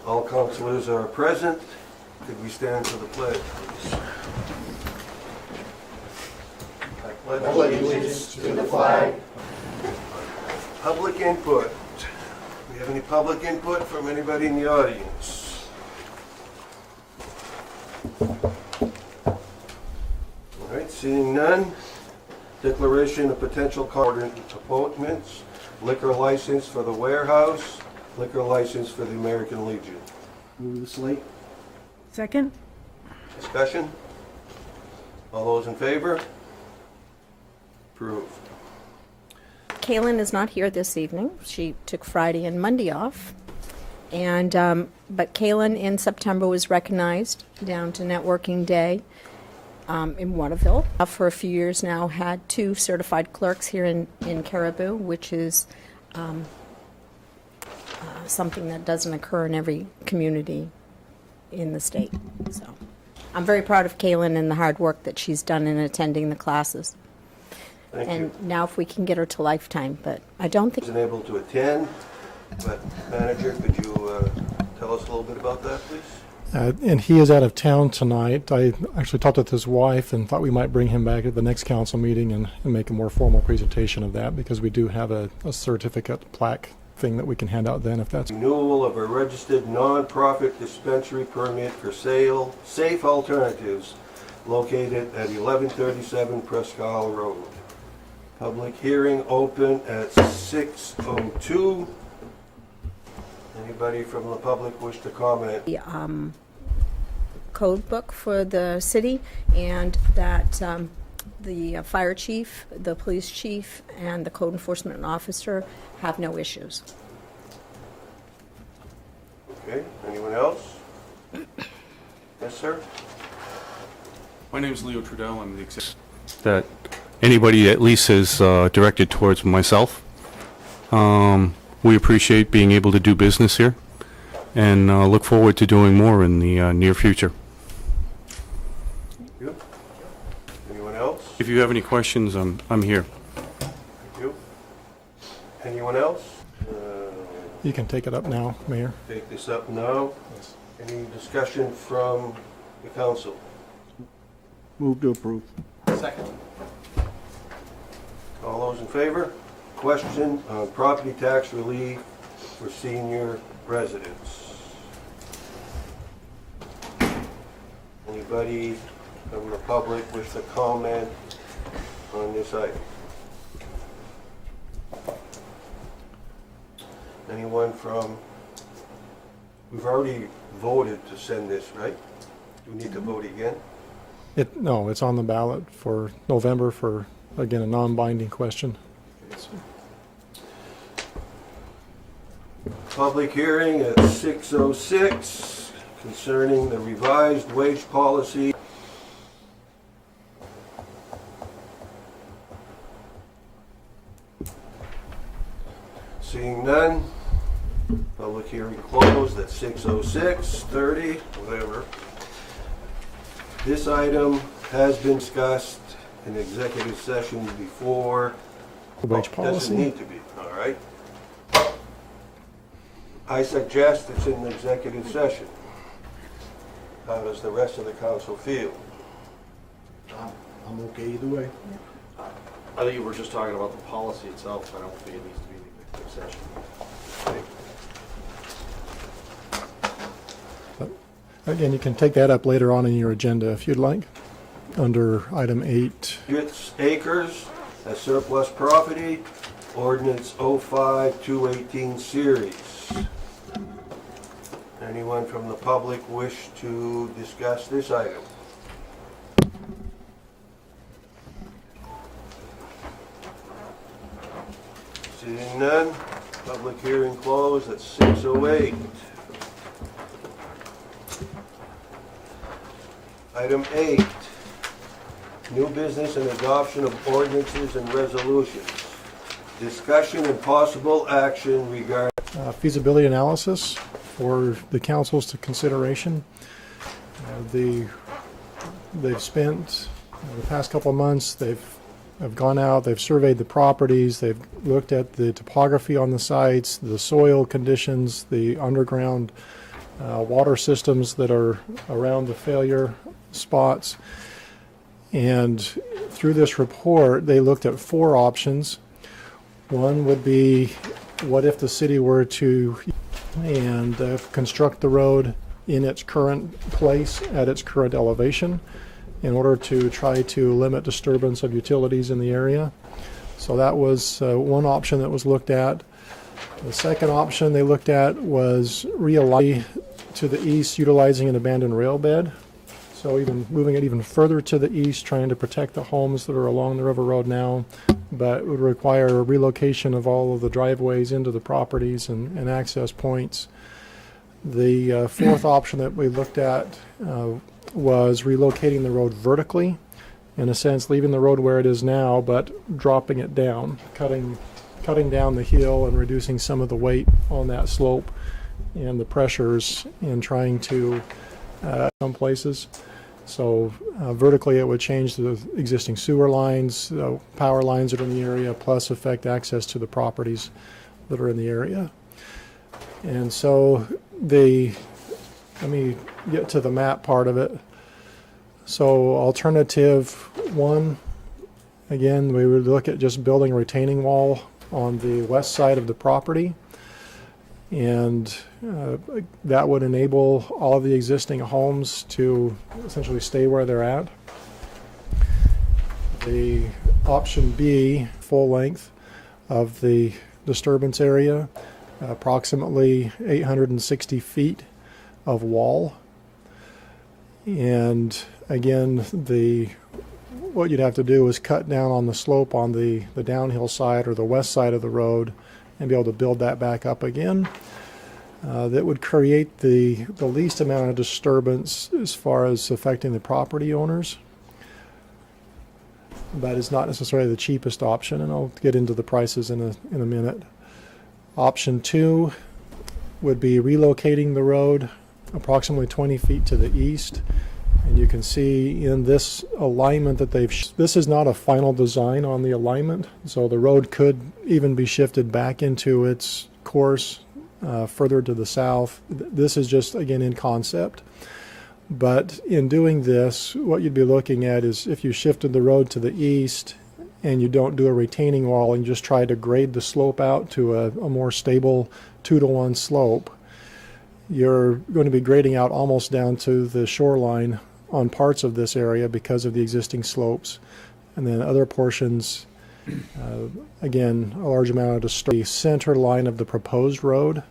All councilors are present. Could we stand for the pledge, please? I pledge allegiance to the flag. Public input. Do we have any public input from anybody in the audience? All right, seeing none. Declaration of potential appointments. Liquor license for the warehouse. Liquor license for the American Legion. Move the slate. Second? Discussion? All those in favor? Approved. Kaylin is not here this evening. She took Friday and Monday off. And but Kaylin in September was recognized down to Networking Day in Waterville. For a few years now, had 2 certified clerks here in Caribou, which is something that doesn't occur in every community in the state. So I'm very proud of Kaylin and the hard work that she's done in attending the classes. Thank And you. now if we can get her to lifetime, but I don't think... Wasn't able to attend, but manager, could you tell us a little bit about that, please? And he is out of town tonight. I actually talked with his wife and thought we might bring him back at the next council meeting and make a more formal presentation of that, because we do have a certificate plaque thing that we can hand out then if that's... Renewal of a registered non-profit dispensary permit for sale, Safe Alternatives, located at 1137 Presque Isle Road. Public hearing open at 6:02. Anybody from the public wish to comment? The code book for the city, and that the fire chief, the police chief, and the code enforcement officer have no issues. Okay, anyone else? Yes, sir? My name is Leo Trudell. I'm the executive. That anybody at least is directed towards myself. We appreciate being able to do business here and look forward to doing more in the near future. Thank you. Anyone else? If you have any questions, I'm here. Thank you. Anyone else? You can take it up now, Mayor. Take this up now. Any discussion from the council? Move to approve. All those in favor? Question on property tax relief for senior residents. Anybody from the public wish to comment on this item? Anyone from, we've already voted to send this, right? Do we need to vote again? No, it's on the ballot for November for, again, a non-binding question. Public hearing at 6:06 concerning the revised wage policy. Seeing none, public hearing closed at 6:06:30, whatever. This item has been discussed in executive session before. The wage Doesn't policy? need to be, all right? I suggest it's in the executive session. How does the rest of the council feel? I'm okay either way. I think we're just talking about the policy itself. I don't think it needs to be in the executive session. Again, you can take that up later on in your agenda if you'd like, under item 8. It's acres as surplus property, ordinance 05-218 series. Anyone from the public wish to discuss this item? Seeing none, public hearing closed at 6:08. Item 8, new business and adoption of ordinances and resolutions. Discussion and possible action regarding Feasibility analysis for the council's to consideration. They've spent the past couple of months, have gone out, they've surveyed the properties, they've looked at the topography on the sites, the soil conditions, the underground water systems that are around the failure spots. And through this report, they looked at 4 options. One would be, what if the city were to construct the road in its current place at its current elevation in order to try to limit disturbance of utilities in the area. So that was one option that was looked at. The second option they looked at was realigning to the east, utilizing an abandoned rail bed. So even moving it even further to the east, trying to protect the homes that are along the river road now, but it would require a relocation of all of the driveways into the properties and access points. The fourth option that we looked at was relocating the road vertically, in a sense leaving the road where it is now, but dropping it down, cutting down the hill and reducing some of the weight on that slope and the pressures in trying to some places. So vertically it would change the existing sewer lines, power lines that are in the area, plus affect access to the properties that are in the area. And so let me get to the map part of it. So alternative 1, again, we would look at just building a retaining wall on the west side of the property. And that would enable all of the existing homes to essentially stay where they're at. The option B, full length of the disturbance area, approximately 860 feet of wall. And again, what you'd have to do is cut down on the slope on the downhill side or the west side of the road and be able to build that back up again. That would create the least amount of disturbance as far as affecting the property owners, but it's not necessarily the cheapest option, and I'll get into the prices in a minute. Option 2 would be relocating the road approximately 20 feet to the east. And you can see in this alignment that this is not a final design on the alignment, so the road could even be shifted back into its course further to the south. This is just, again, in concept. But in doing this, what you'd be looking at is if you shifted the road to the east and you don't do a retaining wall and you just try to grade the slope out to a more stable 2-to-1 slope, you're going to be grading out almost down to the shoreline on parts of this area because of the existing slopes. And then other portions, again, a large amount of the center line of the proposed road.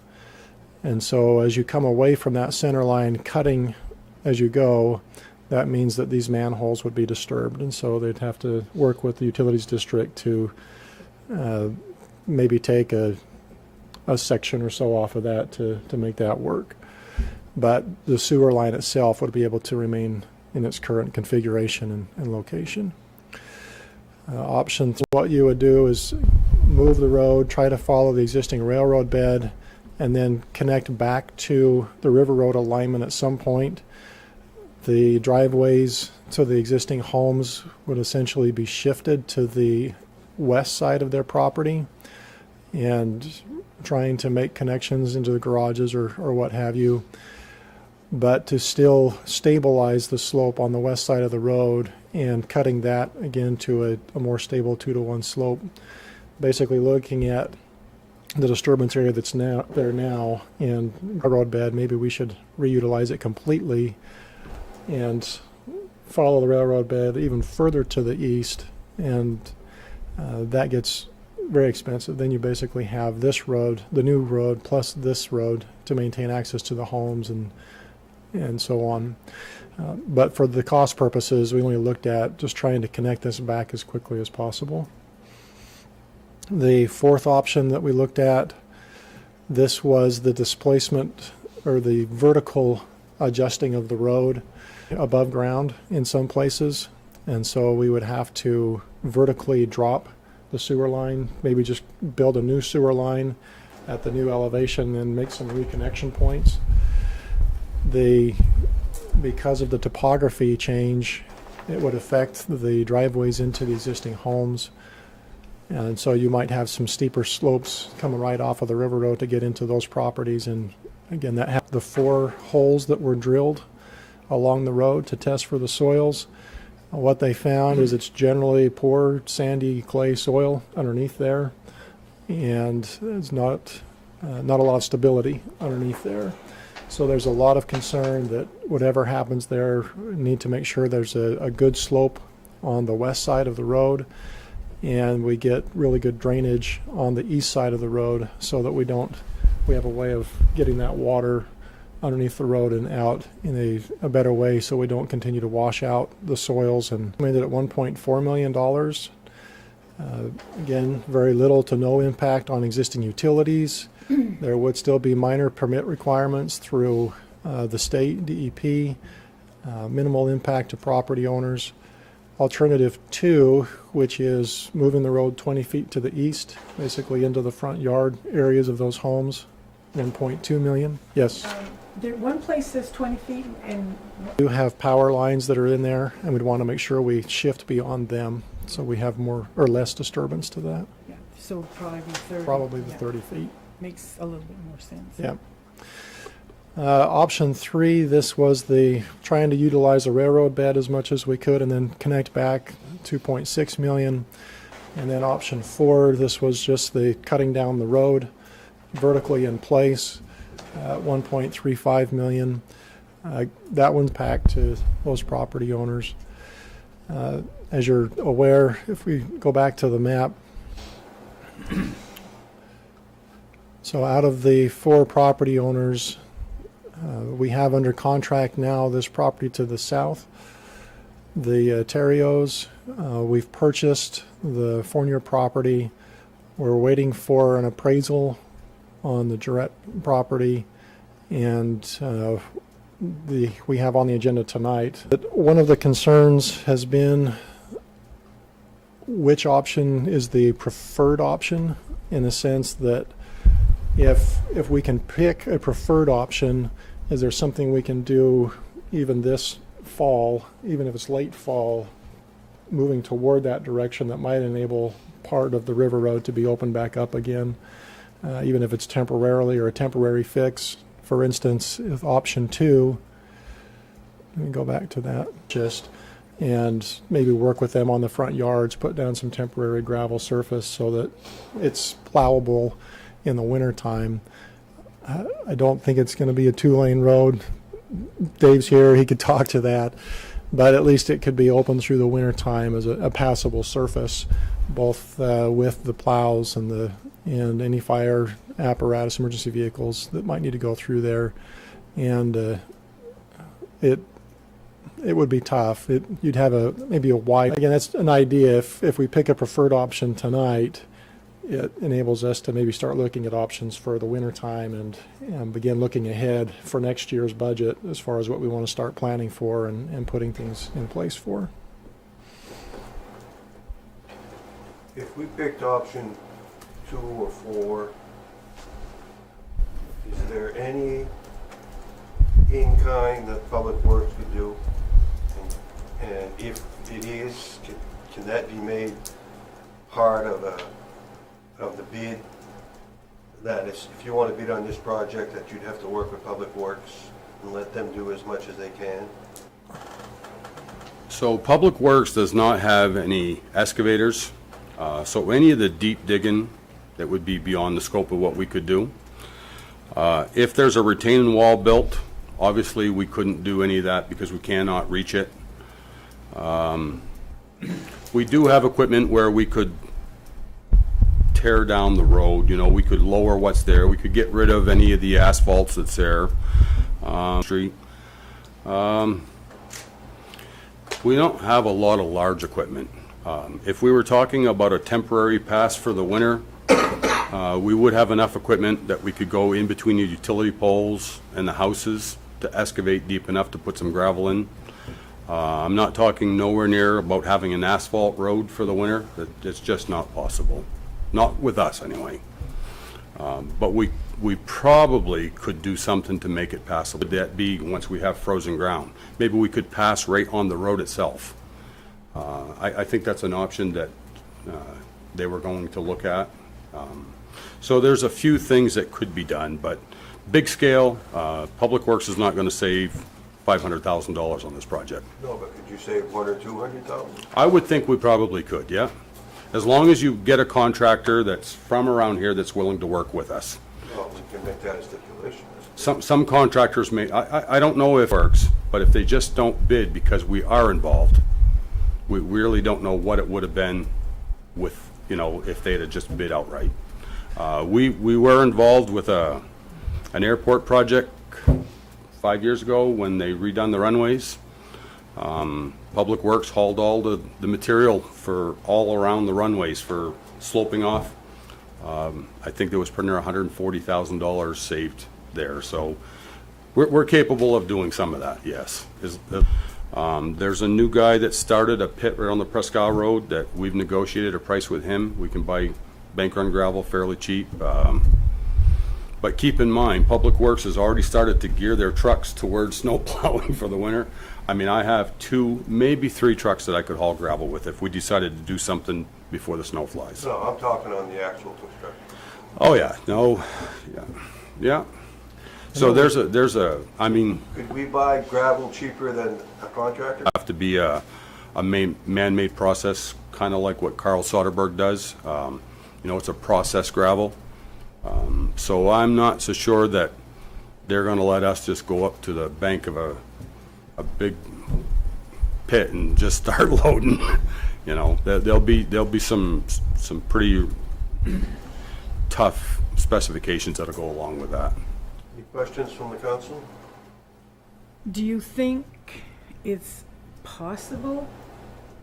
And so as you come away from that center line, cutting as you go, that means that these manholes would be disturbed. And so they'd have to work with the utilities district to maybe take a section or so off of that to make that work. But the sewer line itself would be able to remain in its current configuration and location. Option 3, what you would do is move the road, try to follow the existing railroad bed, and then connect back to the river road alignment at some point. The driveways to the existing homes would essentially be shifted to the west side of their property, and trying to make connections into the garages or what have you, but to still stabilize the slope on the west side of the road and cutting that again to a more stable 2-to-1 slope. Basically looking at the disturbance area that's there now and railroad bed, maybe we should reutilize it completely and follow the railroad bed even further to the east, and that gets very expensive. Then you basically have this road, the new road, plus this road to maintain access to the homes and so on. But for the cost purposes, we only looked at just trying to connect this back as quickly as possible. The fourth option that we looked at, this was the displacement or the vertical adjusting of the road above ground in some places. And so we would have to vertically drop the sewer line, maybe just build a new sewer line at the new elevation and make some reconnection points. Because of the topography change, it would affect the driveways into the existing homes. And so you might have some steeper slopes coming right off of the river road to get into those properties, and Again, that had the 4 holes that were drilled along the road to test for the soils. What they found is it's generally poor sandy clay soil underneath there, and it's not a lot of stability underneath there. So there's a lot of concern that whatever happens there, we need to make sure there's a good slope on the west side of the road, and we get really good drainage on the east side of the road, so that we have a way of getting that water underneath the road and out in a better way, so we don't continue to wash out the soils. And we ended at $1.4 million. Again, very little to no impact on existing utilities. There would still be minor permit requirements through the state DEP, minimal impact to property owners. Alternative 2, which is moving the road 20 feet to the east, basically into the front yard areas of those homes, $1.2 million. Yes. One place says 20 feet and We do have power lines that are in there, and we'd want to make sure we shift beyond them, so we have more or less disturbance to that. yeah, so probably 30. Probably the Yeah. 30 feet. Makes a little bit more sense. Yeah. Option 3, this was the trying to utilize a railroad bed as much as we could and then connect back, 2.6 million. And then option 4, this was just the cutting down the road vertically in place, 1.35 million. That one's packed to those property owners. As you're aware, if we go back to the map, so out of the 4 property owners, we have under contract now this property to the south, the Terrios. We've purchased the Fournier property. We're waiting for an appraisal on the Jarrett property, and we have on the agenda tonight. But one of the concerns has been which option is the preferred option, in the sense that if we can pick a preferred option, is there something we can do even this fall, even if it's late fall, moving toward that direction that might enable part of the river road to be opened back up again, even if it's temporarily or a temporary fix. For instance, if option 2, let me go back to that, and maybe work with them on the front yards, put down some temporary gravel surface so that it's plowable in the wintertime. I don't think it's going to be a 2-lane road. Dave's here, he could talk to that, but at least it could be open through the wintertime as a passable surface, both with the plows and any fire apparatus, emergency vehicles that might need to go through there. And it would be tough. You'd have maybe a wide, again, that's an idea. If we pick a preferred option tonight, it enables us to maybe start looking at options for the wintertime and begin looking ahead for next year's budget as far as what we want to start planning for and putting things in place for. If we picked option 2 or 4, is there any in-kind that Public Works could do? And if it is, can that be made part of the bid? That is, if you want to bid on this project, that you'd have to work with Public Works and let them do as much as they can? So Public Works does not have any excavators, so any of the deep digging, that would be beyond the scope of what we could do. If there's a retaining wall built, obviously we couldn't do any of that because we cannot reach it. We do have equipment where we could tear down the road, we could lower what's there, we could get rid of any of the asphalts that's there. Street. We don't have a lot of large equipment. If we were talking about a temporary pass for the winter, we would have enough equipment that we could go in between the utility poles and the houses to excavate deep enough to put some gravel in. I'm not talking nowhere near about having an asphalt road for the winter. It's just not possible. Not with us, anyway. But we probably could do something to make it passable. Would that be once we have frozen ground? Maybe we could pass right on the road itself. I think that's an option that they were going to look at. So there's a few things that could be done, but big scale, Public Works is not going to save $500,000 on this project. No, but could you save 100 or 200,000? I would think we probably could, yeah. As long as you get a contractor that's from around here that's willing to work with us. Well, we can make that a stipulation. Some contractors may, I don't know if it works, but if they just don't bid because we are involved, we really don't know what it would have been with, you know, if they'd have just bid outright. We were involved with an airport project 5 years ago when they redone the runways. Public Works hauled all the material for all around the runways for sloping off. I think there was pretty near $140,000 saved there, so we're capable of doing some of that, yes. There's a new guy that started a pit right on the Presque Isle Road that we've negotiated a price with him. We can buy bank run gravel fairly cheap. But keep in mind, Public Works has already started to gear their trucks towards snow plowing for the winter. I mean, I have 2, maybe 3 trucks that I could haul gravel with if we decided to do something before the snow flies. No, I'm talking on the actual construction. Oh, yeah, no, yeah. So there's a, I mean, Could we buy gravel cheaper than a contractor? have to be a man-made process, kind of like what Carl Soderberg does. You know, it's a processed gravel. So I'm not so sure that they're going to let us just go up to the bank of a big pit and just start loading. You know, there'll be some pretty tough specifications that'll go along with that. Any questions from the council? Do you think it's possible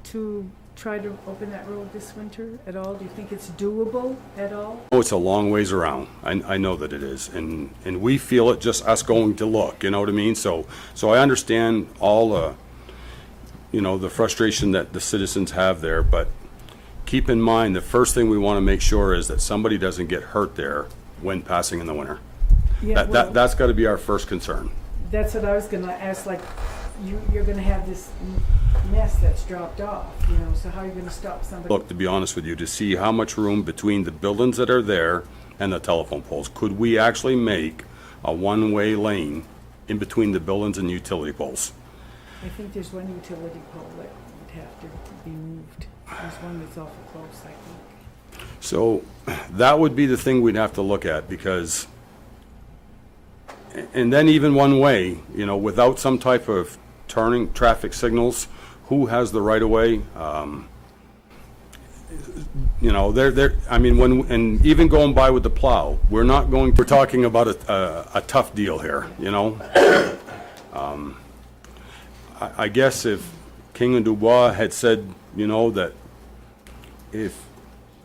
to try to open that road this winter at all? Do you think it's doable at all? Oh, it's a long ways around. I know that it is, and we feel it just us going to look, you know what I mean? So I understand all the, you know, the frustration that the citizens have there, but keep in mind, the first thing we want to make sure is that somebody doesn't get hurt there when passing in the winter. Yeah, well, That's got to be our first concern. that's what I was gonna ask, like, you're gonna have this mess that's dropped off, you know, so how are you gonna stop somebody? Look, to be honest with you, to see how much room between the buildings that are there and the telephone poles. Could we actually make a one-way lane in between the buildings and utility poles? I think there's one utility pole that would have to be moved. There's one that's awful close, I think. So that would be the thing we'd have to look at, because, and then even one way, you know, without some type of turning traffic signals, who has the right of way? You know, I mean, and even going by with the plow, we're talking about a tough deal here, you know? I guess if King and Dubois had said, you know, that if,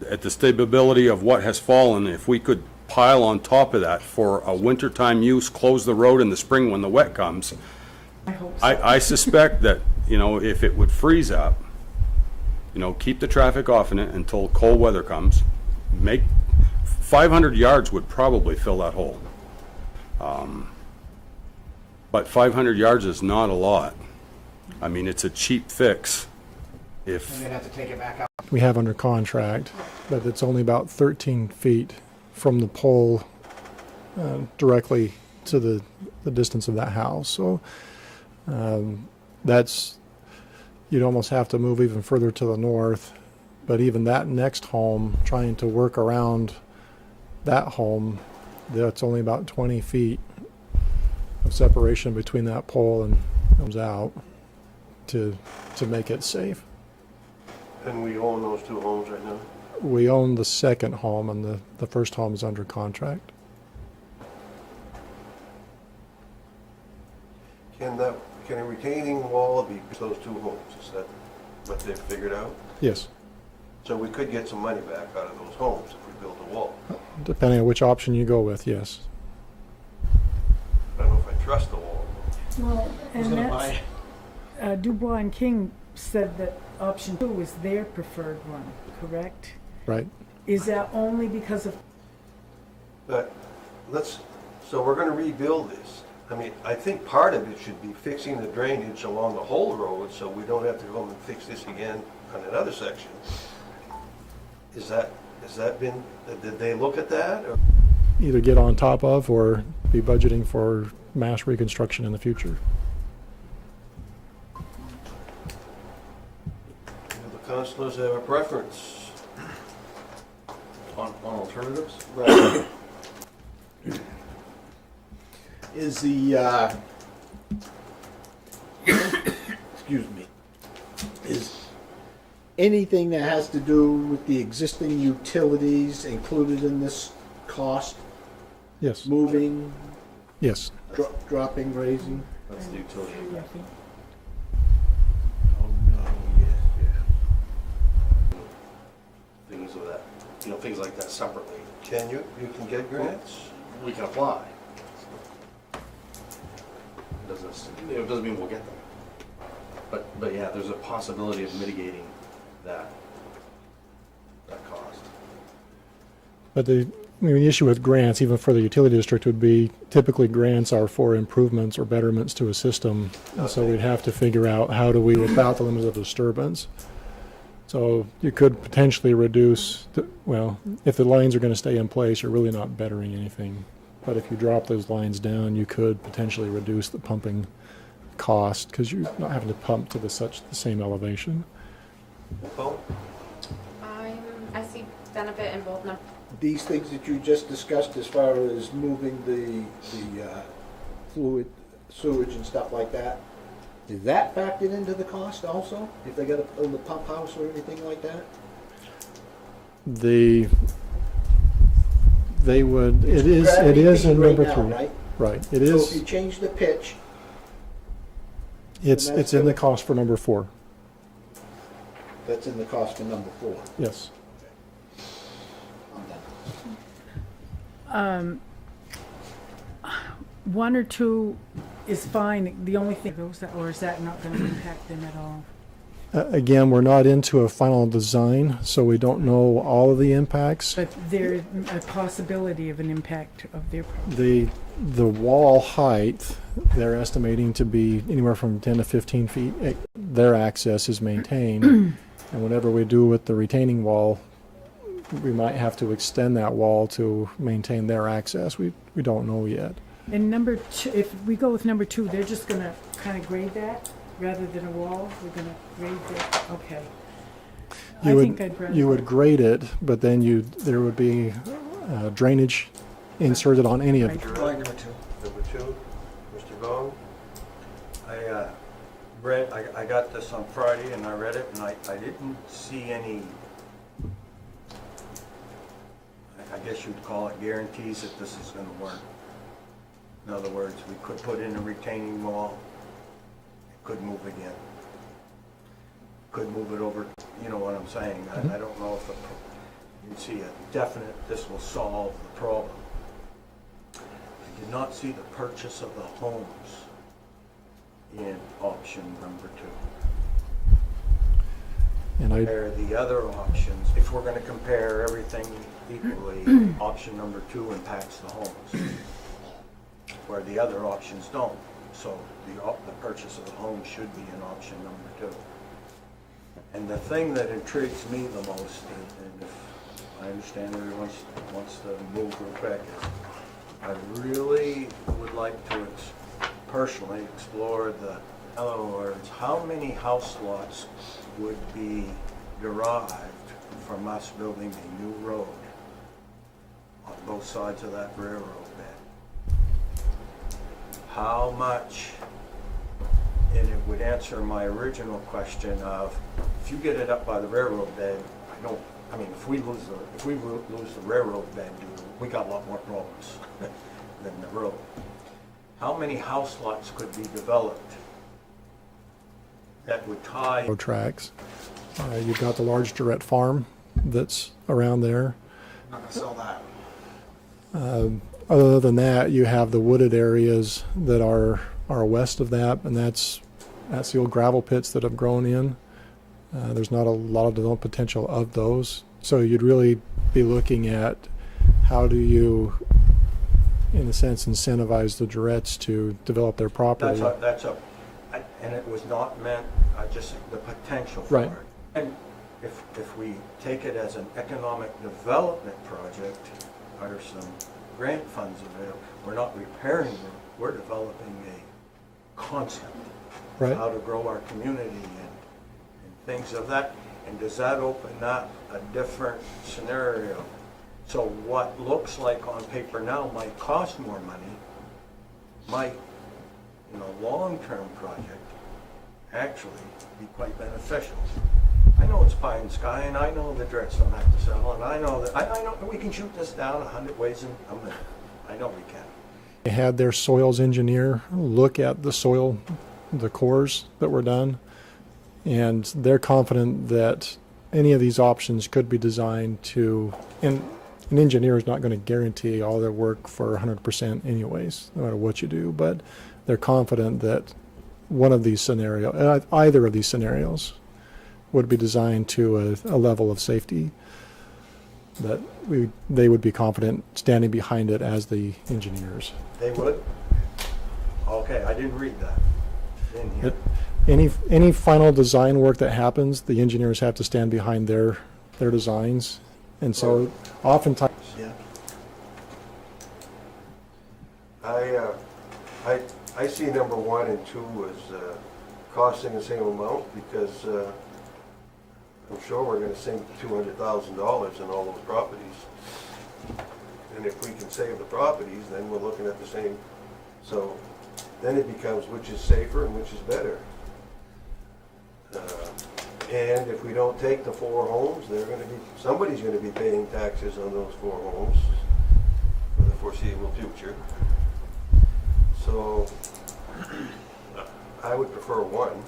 at the stability of what has fallen, if we could pile on top of that for a wintertime use, close the road in the spring when the wet comes, I hope so. I suspect that, you know, if it would freeze up, you know, keep the traffic off in it until cold weather comes, make 500 yards would probably fill that hole. But 500 yards is not a lot. I mean, it's a cheap fix if, They'd have to take it back out. We have under contract, but it's only about 13 feet from the pole directly to the distance of that house. So that's, you'd almost have to move even further to the north. But even that next home, trying to work around that home, that's only about 20 feet of separation between that pole and comes out to make it safe. And we own those 2 homes right now? We own the second home, and the first home is under contract. Can a retaining wall be those 2 homes? Is that what they've figured out? Yes, So we could get some money back out of those homes if we build a wall. depending on which option you go with, yes. I don't know if I trust the wall. Well, Who's and gonna that's, buy? Dubois and King said that option 2 was their preferred one, correct? Right. Is that only because of, But so we're gonna rebuild this. I mean, I think part of it should be fixing the drainage along the whole road, so we don't have to go and fix this again on another section. Has that been, did they look at that? Or Either get on top of or be budgeting for mass reconstruction in the future. Do the councilors have a preference? On alternatives? Right. Is the, excuse me, is anything that has to do with the existing utilities included in this cost? Yes, Moving, yes. dropping, raising? That's the utility. I think Oh, no, yeah. Things of that, things like that separately. You can get grants? We can apply. It doesn't mean we'll get them. But yeah, there's a possibility of mitigating that cost. But the issue with grants, even for the utility district, would be typically grants are for improvements or betterments to a system. And so we'd have to figure out how do we, without the limits of disturbance. So you could potentially reduce, if the lines are going to stay in place, you're really not bettering anything. But if you drop those lines down, you could potentially reduce the pumping cost because you're not having to pump to the same elevation. Nicole? I see benefit in both numbers. These things that you just discussed as far as moving the fluid, sewage and stuff like that, is that factored into the cost also? If they gotta build a pump house or anything like that? They would, it is Gravity in right number now, 3. right? Right, it So if you is, change the pitch, it's and that's in the gonna- cost for number 4, that's in the cost for number 4. yes. I'm done. 1 or 2 is fine. The only thing, or is that not going to impact them at all? Again, we're not into a final design, so we don't know all of the impacts. But there's a possibility of an impact of their property. The wall height, they're estimating to be anywhere from 10 to 15 feet. Their access is maintained. And whatever we do with the retaining wall, we might have to extend that wall to maintain their access. We don't know yet. And number 2, if we go with number 2, they're just going to kind of grade that rather than a wall? We're going to grade that? Okay. I think I'd rather. You would grade it, but then there would be drainage inserted on any of it. Right. Number 2, Mr. Gong? I got this on Friday and I read it and I didn't see any, I guess you'd call it guarantees that this is gonna work. In other words, we could put in a retaining wall, it could move again. Could move it over, you know what I'm saying? I don't know if you'd see a definite, this will solve the problem. I did not see the purchase of the homes in option number 2. And Compare the other options, if we're gonna compare everything equally, option number 2 impacts the homes, where the other options don't. So the purchase of the home should be in option number 2. And the thing that intrigues me the most, and if I understand everyone wants to move real quick, is I really would like to personally explore in other words, how many house lots would be derived from us building a new road on both sides of that railroad bed? How much, and it would answer my original question of, if you get it up by the railroad bed, if we lose the railroad bed, we got a lot more problems than the road. How many house lots could be developed that would tie? road tracks. You've got the large Durrett farm that's around there. I'm not gonna sell that. Other than that, you have the wooded areas that are west of that, and that's the old gravel pits that have grown in. There's not a lot of development potential of those. So you'd really be looking at how do you, in a sense, incentivize the Duretts to develop their property. And it was not meant, just the potential for Right. it. And if we take it as an economic development project, there's some grant funds available. We're not repairing them, we're developing a concept. Right. How to grow our community and things of that. And does that open up a different scenario? So what looks like on paper now might cost more money, might, in a long-term project, actually be quite beneficial. I know it's pie in the sky, and I know the Drex don't have to sell, and I know that, I know we can shoot this down 100 ways in a minute. I know we can. They had their soils engineer look at the soil, the cores that were done, and they're confident that any of these options could be designed to, and an engineer is not going to guarantee all their work for 100% anyways, no matter what you do, but they're confident that one of these scenarios, either of these scenarios, would be designed to a level of safety that they would be confident standing behind it as the engineers. They would? Okay, I didn't read that in here. Any final design work that happens, the engineers have to stand behind their designs, and so oftentimes. Yeah. I see number 1 and 2 as costing the same amount because I'm sure we're gonna save $200,000 in all those properties. And if we can save the properties, then we're looking at the same, so then it becomes which is safer and which is better. And if we don't take the 4 homes, somebody's gonna be paying taxes on those 4 homes for the foreseeable future. So I would prefer 1.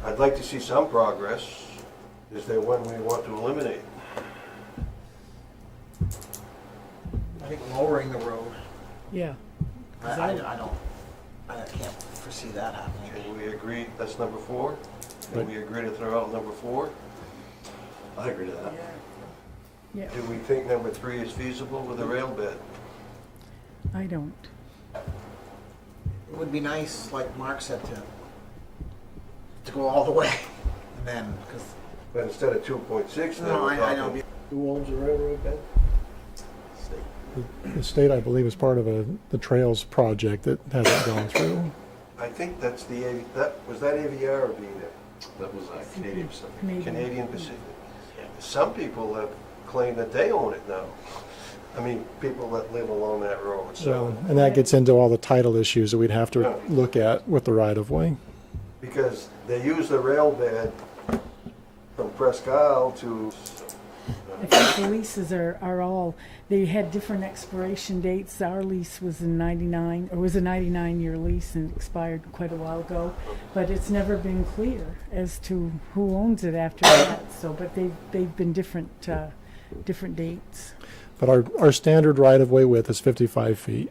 I'd like to see some progress. Is there one we want to eliminate? I think lowering the road, Yeah. I can't foresee that happening. Can we agree, that's number 4? Can Right. we agree to throw out number 4? I agree to that. Yeah, Do we think number 3 is feasible with a rail bed? I don't. It would be nice, like Mark said, to go all the way, and then, because, But instead of 2.6, then no, we're I know. talking... Who owns the railroad bed? The state, I believe, is part of the Trails project that hasn't gone through. I think that's was that AVR or VNet? That was Canadian Pacific. Canadian Pacific. Some people have claimed that they own it now. I mean, people that live along that road, so... Well, and that gets into all the title issues that we'd have to Yeah. look at with the right-of-way. Because they use the rail bed from Presque Isle to... I think the leases are all, they had different expiration dates. Our lease was in 99, or was a 99-year lease and expired quite a while ago. But it's never been clear as to who owns it after that. So, but they've been different dates. But our standard right-of-way width is 55 feet,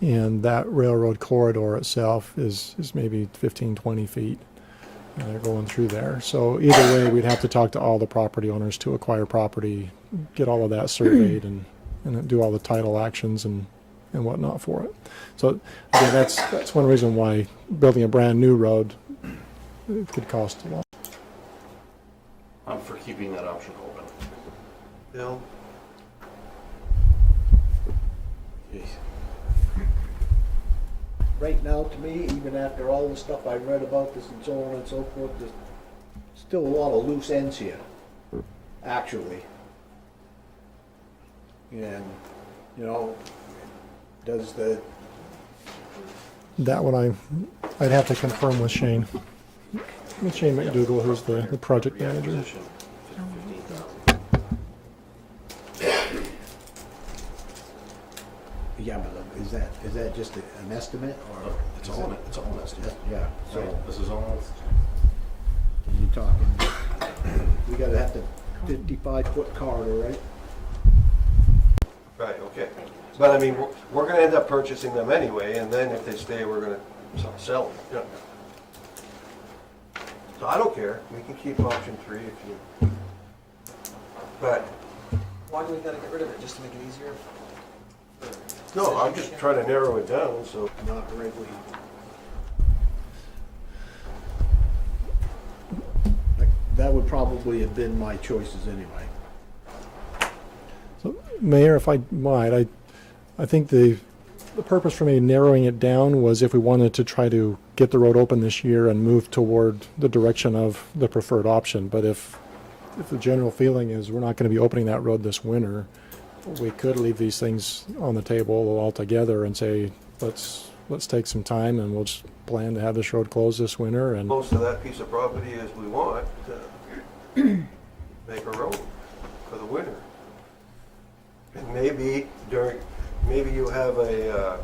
and that railroad corridor itself is maybe 15, 20 feet. And they're going through there. So either way, we'd have to talk to all the property owners to acquire property, get all of that surveyed, and do all the title actions and whatnot for it. So again, that's one reason why building a brand new road it could cost a lot. I'm for keeping that option open. Bill? Right now, to me, even after all the stuff I read about this and so on and so forth, there's still a lot of loose ends here, actually. And, does the, That one I'd have to confirm with Shane. With Shane McDougall, who's the project manager. Reacquisition, 15,000. yeah, but is that just an estimate, or? It's all an estimate. Yeah, so This is all, you're talking, we gotta have the 55-foot corridor, right? Right, okay. But I mean, we're gonna end up purchasing them anyway, and then if they stay, we're gonna sell them. Yeah. So I don't care. We can keep option 3 if you... But, Why do we gotta get rid of it, just to make it easier? no, I'm just trying to narrow it down, so... Not really. That would probably have been my choices anyway. So, Mayor, if I might, I think the purpose for me narrowing it down was if we wanted to try to get the road open this year and move toward the direction of the preferred option. But if the general feeling is we're not going to be opening that road this winter, we could leave these things on the table altogether and say, let's take some time and we'll just plan to have this road closed this winter. And Most of that piece of property as we want to make a road for the winter. And maybe you have a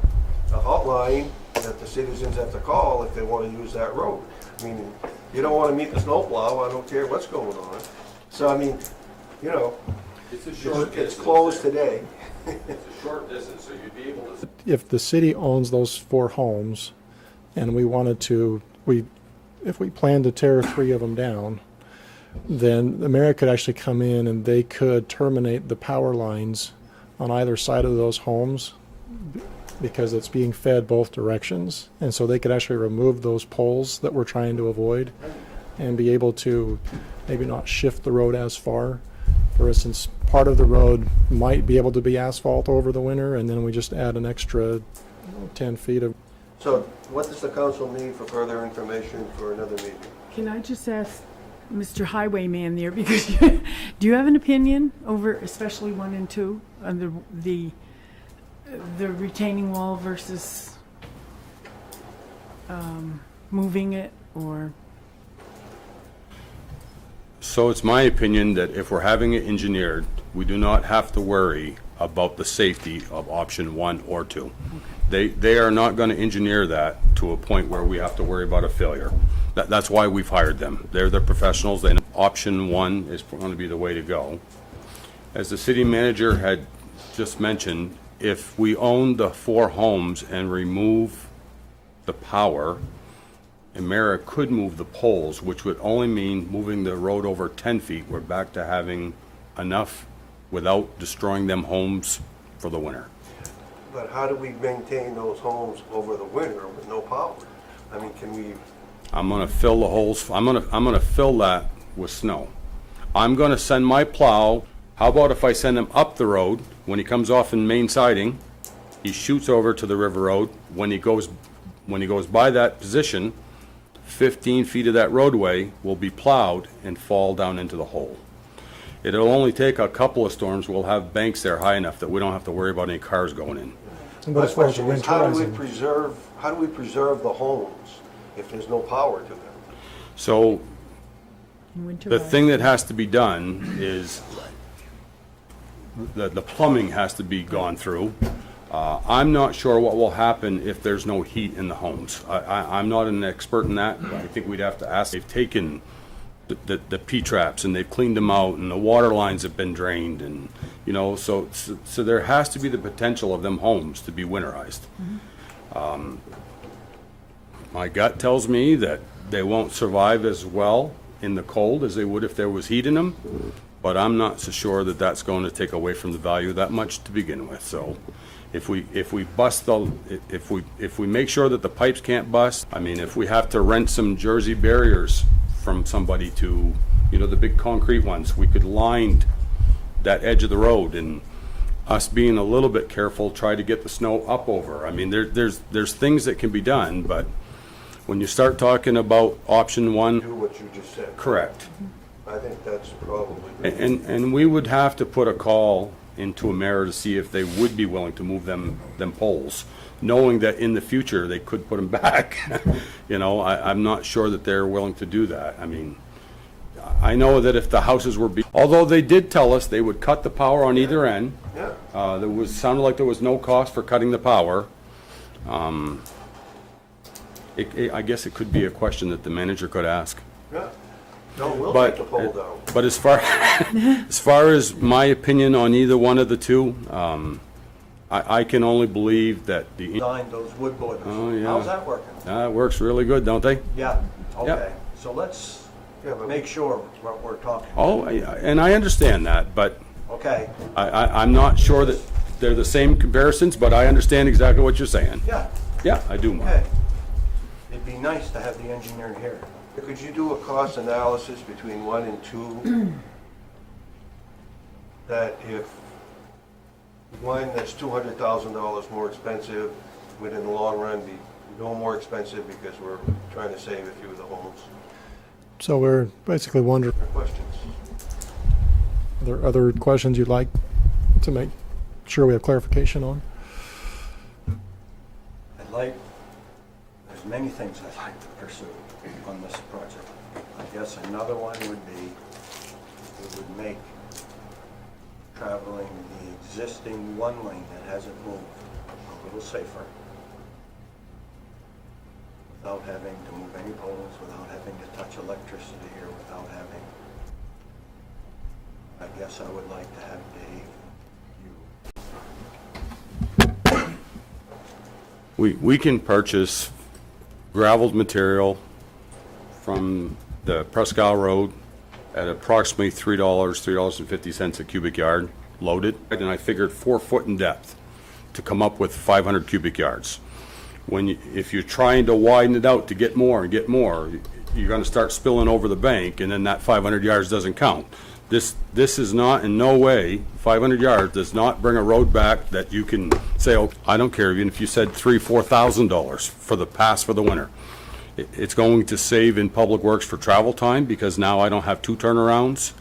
hotline that the citizens have to call if they want to use that road. I mean, you don't want to meet the snowplow, I don't care what's going on. So, I mean, you know, it's closed today. It's a short distance, so you'd be able to. if the city owns those 4 homes and we wanted to, if we planned to tear 3 of them down, then the mayor could actually come in and they could terminate the power lines on either side of those homes because it's being fed both directions. And so they could actually remove those poles that we're trying to avoid and be able to maybe not shift the road as far. For instance, part of the road might be able to be asphalt over the winter, and then we just add an extra 10 feet of. So what does the council need for further information for another meeting? Can I just ask Mr. Highwayman there, because do you have an opinion over especially 1 and 2 on the retaining wall versus moving it, or? So it's my opinion that if we're having it engineered, we do not have to worry about the safety of option 1 or 2. They are not going to engineer that to a point where we have to worry about a failure. That's why we've hired them. They're the professionals. They know option 1 is going to be the way to go. As the city manager had just mentioned, if we own the 4 homes and remove the power, Emera could move the poles, which would only mean moving the road over 10 feet. We're back to having enough without destroying them homes for the winter. But how do we maintain those homes over the winter with no power? I mean, can we, I'm gonna fill the holes, I'm gonna fill that with snow. I'm gonna send my plow, how about if I send him up the road, when he comes off in main siding, he shoots over to the river road, when he goes by that position, 15 feet of that roadway will be plowed and fall down into the hole. It'll only take a couple of storms, we'll have banks there high enough that we don't have to worry about any cars going in. But my as far as the question is, how do we winterizing, preserve the homes if there's no power to them? So Winter the thing that has to be done is the plumbing has to be gone through. I'm not sure what will happen if there's no heat in the homes. I'm not an expert in that. I think we'd have to ask. They've taken the P-traps and they've cleaned them out and the water lines have been drained and, you know, so there has to be the potential of them homes to be winterized. My gut tells me that they won't survive as well in the cold as they would if there was heat in them, but I'm not so sure that that's going to take away from the value that much to begin with. So if we make sure that the pipes can't bust, I mean, if we have to rent some Jersey barriers from somebody to, you know, the big concrete ones, we could line that edge of the road, and us being a little bit careful, try to get the snow up over. I mean, there's things that can be done, but when you start talking about option 1, Do what you just said. correct. I think that's probably good. And we would have to put a call into Emera to see if they would be willing to move them poles, knowing that in the future they could put them back. You know, I'm not sure that they're willing to do that. I mean, I know that if the houses were, although they did tell us they would cut the power on either end. Yeah. Sounded like there was no cost for cutting the power. I guess it could be a question that the manager could ask. Yeah. No, we'll But, take the pole down. but as far as my opinion on either one of the two, I can only believe that the, Designed those wood boilers. Oh, yeah. How's that working? it works really good, don't they? Yeah, Yeah. okay. So let's Yeah, but make sure what we're talking. Oh, and I understand that, but Okay, I'm not sure that they're the same comparisons, but I understand exactly what you're saying. yeah, Yeah, I do, Mark. okay. It'd be nice to have the engineer here. could you do a cost analysis between 1 and 2? That if one that's $200,000 more expensive would in the long run be no more expensive because we're trying to save a few of the homes. So we're basically wondering, Questions? are there other questions you'd like to make sure we have clarification on? There's many things I'd like to pursue on this project. I guess another one would be, it would make traveling the existing one lane that hasn't moved a little safer, without having to move any poles, without having to touch electricity, or without having, I guess I would like to have Dave, We can purchase gravelled material from the Presque Isle Road at approximately $3.50 a cubic yard, loaded. And I figured 4 foot in depth to come up with 500 cubic yards. If you're trying to widen it out to get more and get more, you're gonna start spilling over the bank, and then that 500 yards doesn't count. This is not, in no way, 500 yards does not bring a road back that you can say, oh, I don't care, even if you said $3,000-4,000 for the pass for the winter. It's going to save in Public Works for travel time, because now I don't have 2 turnarounds.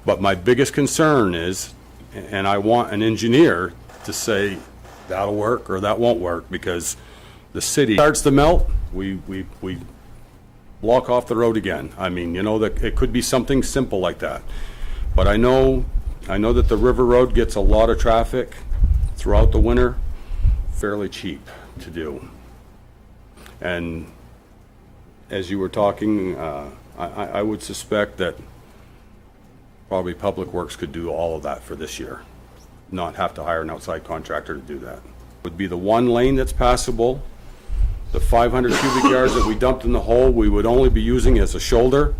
But my biggest concern is, and I want an engineer to say, that'll work or that won't work, because the city starts to melt, we block off the road again. I mean, you know, that it could be something simple like that. But I know that the River Road gets a lot of traffic throughout the winter, fairly cheap to do. And as you were talking, I would suspect that probably Public Works could do all of that for this year, not have to hire an outside contractor to do that. Would be the one lane that's passable. The 500 cubic yards that we dumped in the hole, we would only be using as a shoulder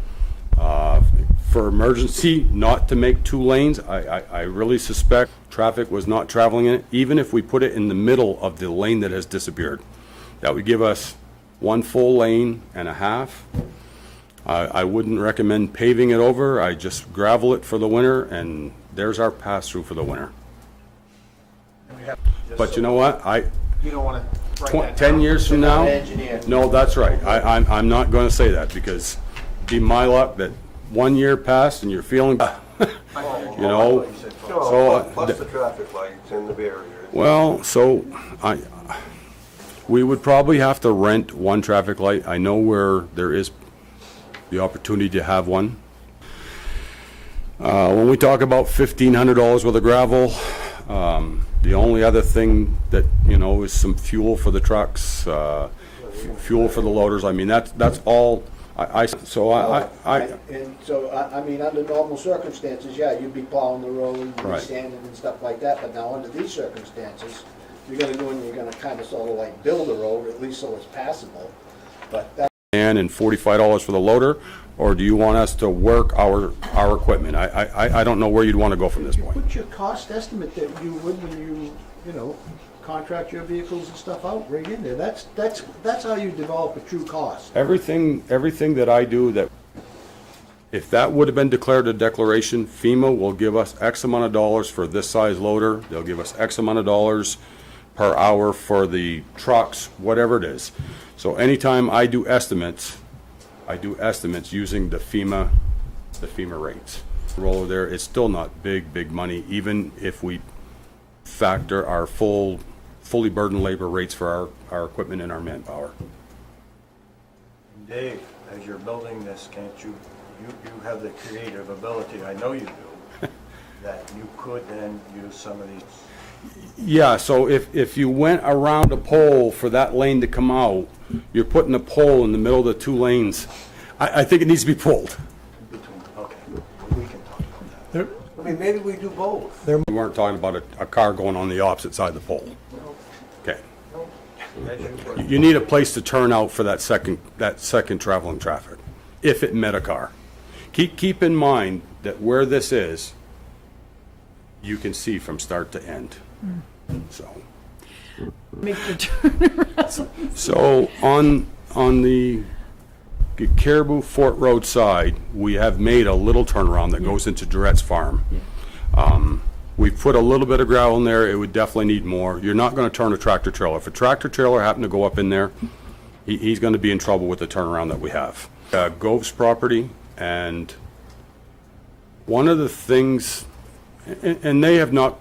for emergency, not to make 2 lanes. I really suspect traffic was not traveling in it, even if we put it in the middle of the lane that has disappeared. That would give us 1 full lane and a half. I wouldn't recommend paving it over. I just gravel it for the winter, and there's our pass-through for the winter. But you know what? You don't want to write that 10 down. years from You're not now? an engineer. No, that's right. I'm not going to say that, because it'd be my luck that 1 year passed and you're feeling, you know. No, plus the traffic lights and the barriers. Well, so we would probably have to rent 1 traffic light. I know where there is the opportunity to have one. When we talk about $1,500 worth of gravel, the only other thing that, you know, is some fuel for the trucks, fuel for the loaders. I mean, that's all. And so, I mean, under normal circumstances, yeah, you'd be plowing the road, you'd be Right. sanding and stuff like that, but now under these circumstances, you're gonna go and you're gonna kind of sort of like build a road, at least so it's passable, but that. And $45 for the loader, or do you want us to work our equipment? I don't know where you'd want to go from this point. Put your cost estimate that you would when you know, contract your vehicles and stuff out right in there. That's how you develop a true cost. Everything that I do, that if that would have been declared a declaration, FEMA will give us X amount of dollars for this size loader. They'll give us X amount of dollars per hour for the trucks, whatever it is. So anytime I do estimates using the FEMA rates. Roller there, it's still not big money, even if we factor our fully burdened labor rates for our equipment and our manpower. Dave, as you're building this, can't you have the creative ability, I know you do, that you could then use some of these. Yeah, so if you went around a pole for that lane to come out, you're putting a pole in the middle of the 2 lanes. I think it needs to be pulled. Okay, we can talk about that. I mean, maybe we do both. We weren't talking about a car going on the opposite side of the pole. Okay. You need a place to turn out for that second traveling traffic, if it met a car. Keep in mind that where this is, you can see from start to end. So. Make the turn. So on the Caribou Fort Road side, we have made a little turnaround that goes into Durette's farm. We've put a little bit of gravel in there, it would definitely need more. You're not gonna turn a tractor trailer. If a tractor trailer happened to go up in there, he's gonna be in trouble with the turnaround that we have. Gove's property, and one of the things, and they've not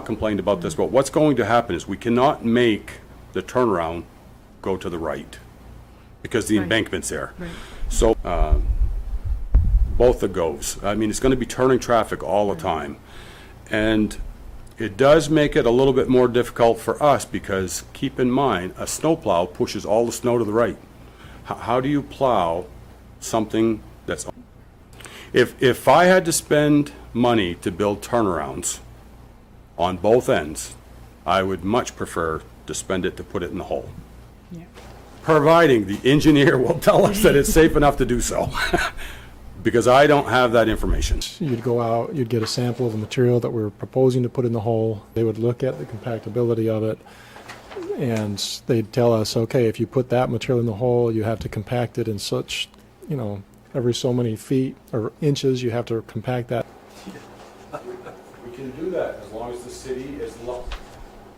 complained about this, but what's going to happen is we cannot make the turnaround go to the right because the Right. embankment's there. Right. So, both the Goves, I mean, it's gonna be turning traffic all the time. And it does make it a little bit more difficult for us because, keep in mind, a snowplow pushes all the snow to the right. How do you plow something that's... If I had to spend money to build turnarounds on both ends, I would much prefer to spend it to put it in the hole. Yeah. Providing the engineer will tell us that it's safe enough to do so. Because I don't have that information. You'd go out, you'd get a sample of the material that we're proposing to put in the hole. They would look at the compactability of it, and they'd tell us, okay, if you put that material in the hole, you have to compact it in such, every so many feet or inches, you have to compact that. We can do that as long as the city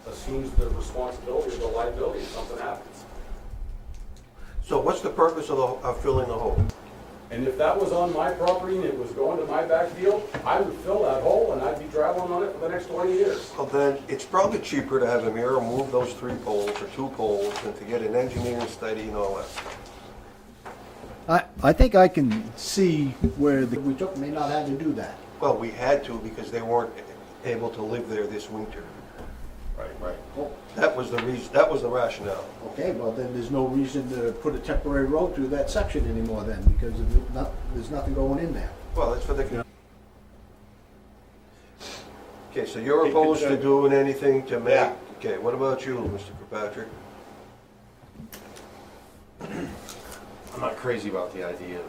assumes the responsibility or the liability if something happens. So what's the purpose of filling the hole? And if that was on my property and it was going to my backfield, I would fill that hole and I'd be traveling on it for the next 20 years. Well, then, it's probably cheaper to have Emira move those 3 poles or 2 poles than to get an engineering study and all that. I think I can see where we may not have to do that. Well, we had to because they weren't able to live there this winter. Right. That was the reason, that was the rationale. Okay, well, then there's no reason to put a temporary road through that section anymore then, because there's nothing going in there. Well, that's for the... Okay, so you're opposed to doing anything to make... Yeah. Okay, what about you, Mr. Kirkpatrick? I'm not crazy about the idea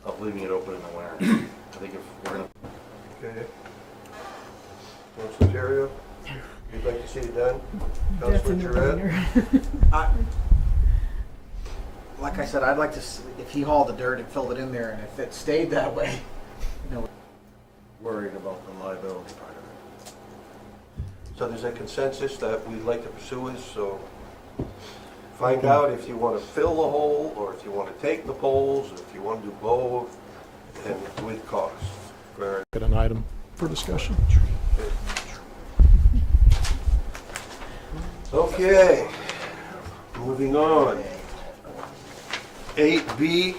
of leaving it open in the winter. I think if we're gonna, Okay. Councilor Terrio, you'd like to see it done? That's a Councilor Giroux? no-brainer. Like I said, I'd like to, if he hauled the dirt and filled it in there, and if it stayed that way, worried about the liability part of it. So there's a consensus that we'd like to pursue this, so find out if you want to fill the hole, or if you want to take the poles, or if you want to do both, and with cost. Where- Get an item for discussion. Okay, moving on. 8B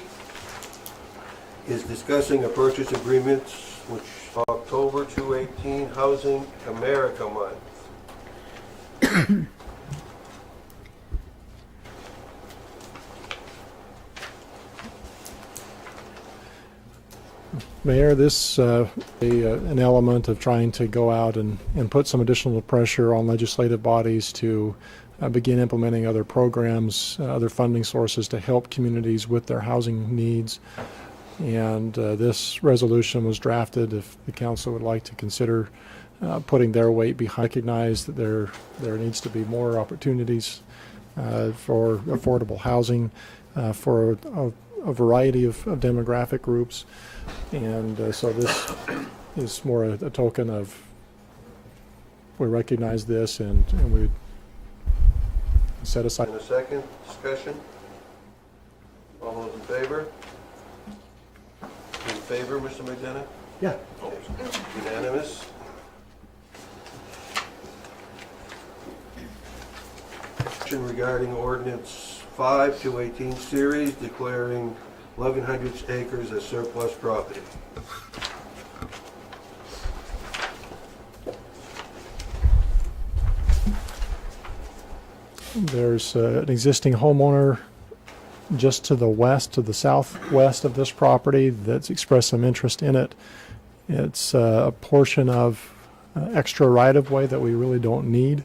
is discussing a purchase agreement, which October 2018 Housing America Month. Mayor, this an element of trying to go out and put some additional pressure on legislative bodies to begin implementing other programs, other funding sources to help communities with their housing needs. And this resolution was drafted, if the council would like to consider putting their weight behind, recognize that there needs to be more opportunities for affordable housing for a variety of demographic groups. And so this is more a token of, we recognize this and we set aside. In a second, discussion? All those in favor? In favor, Mr. McDonough? Yeah. Unanimous? Action regarding ordinance 5, 2018 series, declaring 1,100 acres as surplus property. There's an existing homeowner just to the west, to the southwest of this property that's expressed some interest in it. It's a portion of extra right-of-way that we really don't need.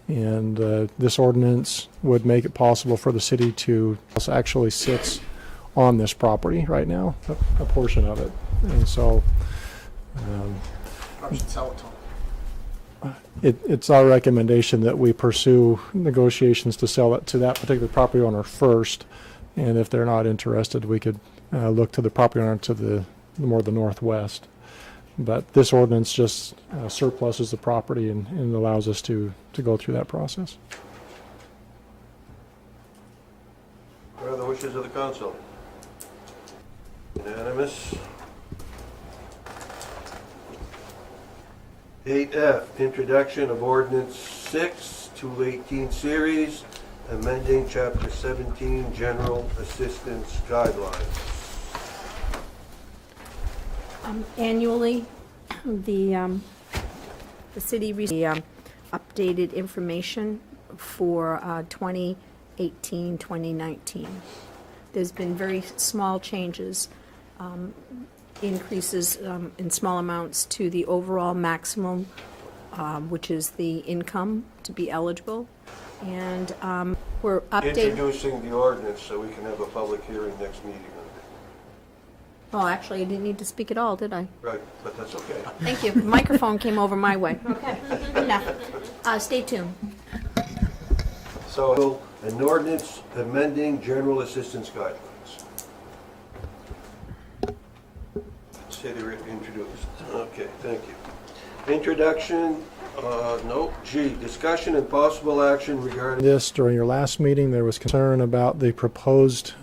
And this ordinance would make it possible for the city to actually sits on this property right now, a portion of it. And so I should sell it to him. it's our recommendation that we pursue negotiations to sell it to that particular property owner first. And if they're not interested, we could look to the property owner to the more the northwest. But this ordinance just surpluses the property and allows us to go through that process. What are the wishes of the council? Unanimous. 8F, introduction of ordinance 6, 2018 series, amending chapter 17, general assistance guidelines. Annually, the city receives updated information for 2018, 2019. There's been very small changes, increases in small amounts to the overall maximum, which is the income to be eligible. And we're updating. Introducing the ordinance so we can have a public hearing next meeting on Oh, actually, I didn't need to speak at all, did I? it. Right, but that's okay. Thank you. The microphone came over my way. Okay, enough. Stay tuned. So, an ordinance amending general assistance guidelines. City introduced. Okay, thank you. Introduction, no. G, discussion and possible action regarding This, during your last meeting, there was concern about the proposed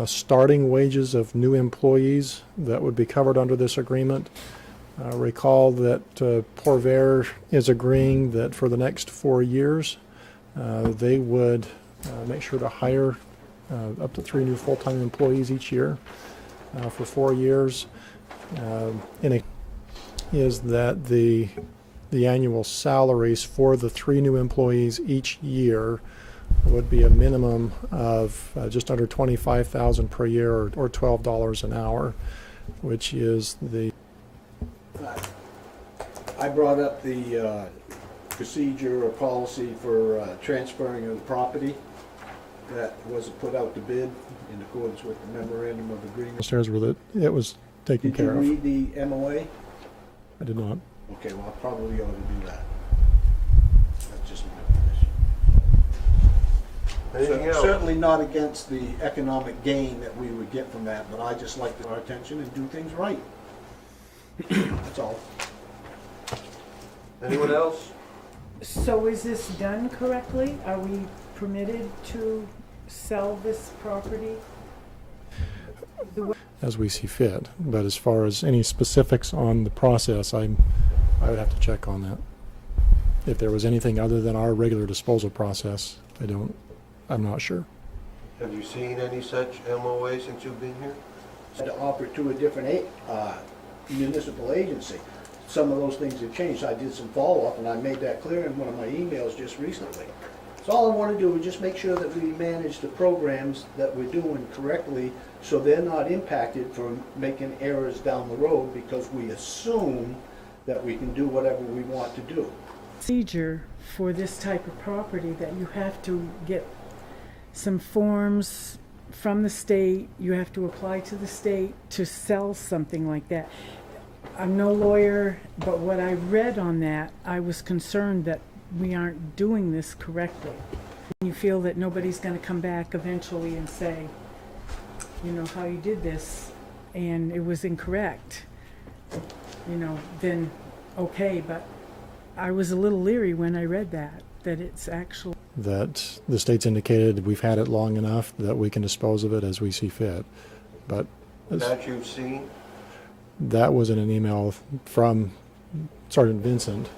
starting wages of new employees that would be covered under this agreement. Recall that Porver is agreeing that for the next 4 years, they would make sure to hire up to 3 new full-time employees each year for 4 years. Is that the annual salaries for the 3 new employees each year would be a minimum of just under $25,000 per year, or $12 an hour, which is the I brought up the procedure or policy for transferring of the property that wasn't put out to bid in accordance with the memorandum of agreement. stairs were that it was taken Did you care of. read the MOA? I did not. Okay, well, I probably ought to do that. That's just my position. anything else? Certainly not against the economic gain that we would get from that, but I just like to our attention and do things right. That's all. Anyone else? So is this done correctly? Are we permitted to sell this property? As we see fit, but as far as any specifics on the process, I would have to check on that. If there was anything other than our regular disposal process, I'm not sure. Have you seen any such MOA since you've been here? To offer to a different municipal agency. Some of those things have changed. I did some follow-up, and I made that clear in one of my emails just recently. So all I want to do is just make sure that we manage the programs that we're doing correctly, so they're not impacted from making errors down the road, because we assume that we can do whatever we want to do. Procedure for this type of property that you have to get some forms from the state, you have to apply to the state to sell something like that. I'm no lawyer, but what I read on that, I was concerned that we aren't doing this correctly. You feel that nobody's going to come back eventually and say, you know, how you did this, and it was incorrect, you know, then okay, but I was a little leery when I read that it's actual. That the state's indicated we've had it long enough that we can dispose of it as we see fit. But That you've seen? that was in an email from Sergeant Vincent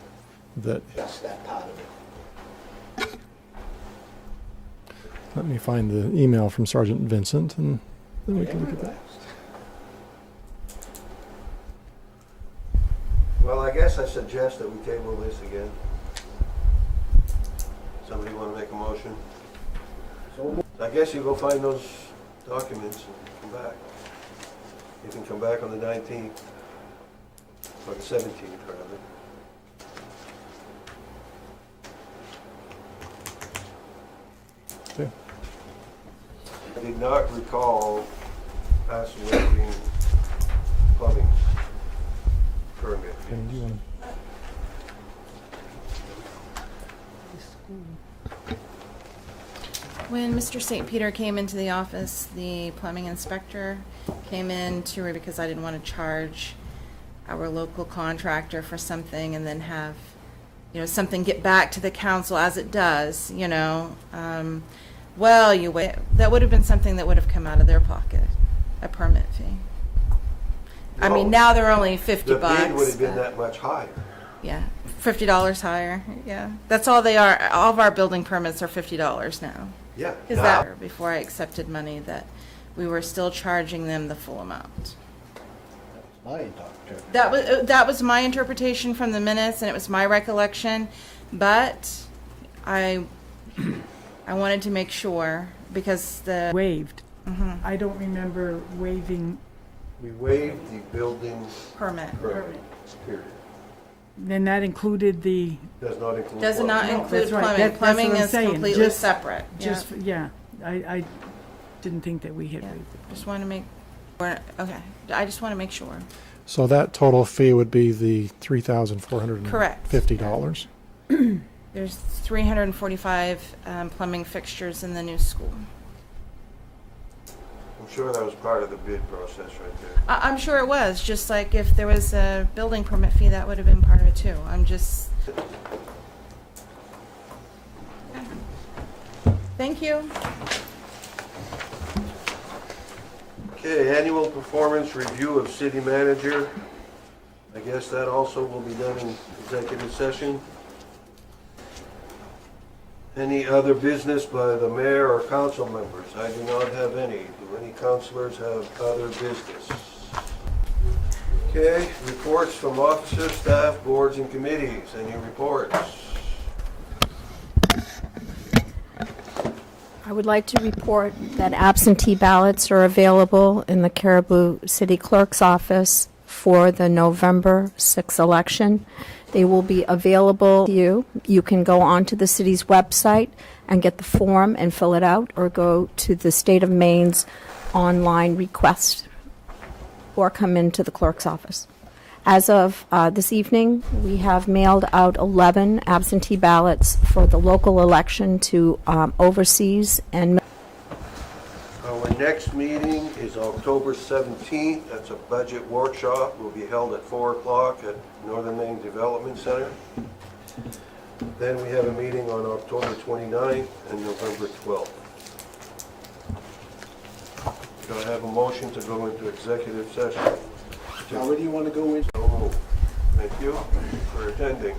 that, Just that part of it. let me find the email from Sergeant Vincent and then we can look at that. Well, I guess I suggest that we table this again. Somebody want to make a motion? So I guess you go find those documents and come back. You can come back on the 19th, or the 17th, rather. Okay. I did not recall us waiving plumbing permit. And do you want When Mr. St. Peter came into the office, the plumbing inspector came in to because I didn't want to charge our local contractor for something and then have, something get back to the council as it does, well, that would have been something that would have come out of their pocket, a permit fee. I mean, No. now they're only $50. The bid would have been but- that much higher. Yeah, $50 higher, yeah. That's all they are. All of our building permits are $50 now. Yeah. Because that, before I accepted money, that we were still charging them the full amount. My interpretation. That was my interpretation from the minutes, and it was my recollection, but I wanted to make sure, because the, Waived. I don't remember waiving, We waived the building permit permit, period. then that included the, Does not include. does not plumbing. include that's right. plumbing. That's what Plumbing I'm is saying. completely Just- separate. just, yeah, I didn't think that we had Yeah. waived it. Just want to make, okay, I just want to make sure. So that total fee would be the $3,450. Correct. There's 345 plumbing fixtures in the new school. I'm sure that was part of the bid process right there. I'm sure it was, just like if there was a building permit fee, that would have been part of it too. I'm just. Thank you. Okay, annual performance review of city manager. I guess that also will be done in executive session. Any other business by the mayor or council members? I do not have any. Do any councilors have other business? Okay, reports from officers, staff, boards, and committees. Any reports? I would like to report that absentee ballots are available in the Caribou City Clerk's office for the November 6th election. They will be available to you. You can go onto the city's website and get the form and fill it out, or go to the State of Maine's online request, or come into the clerk's office. As of this evening, we have mailed out 11 absentee ballots for the local election to overseas and. Our next meeting is October 17th. That's a budget workshop. Will be held at 4 o'clock at Northern Maine Development Center. Then we have a meeting on October 29th and November 12th. Do I have a motion to go into executive session? Now, where do you want to go in? So moved. Thank you for attending.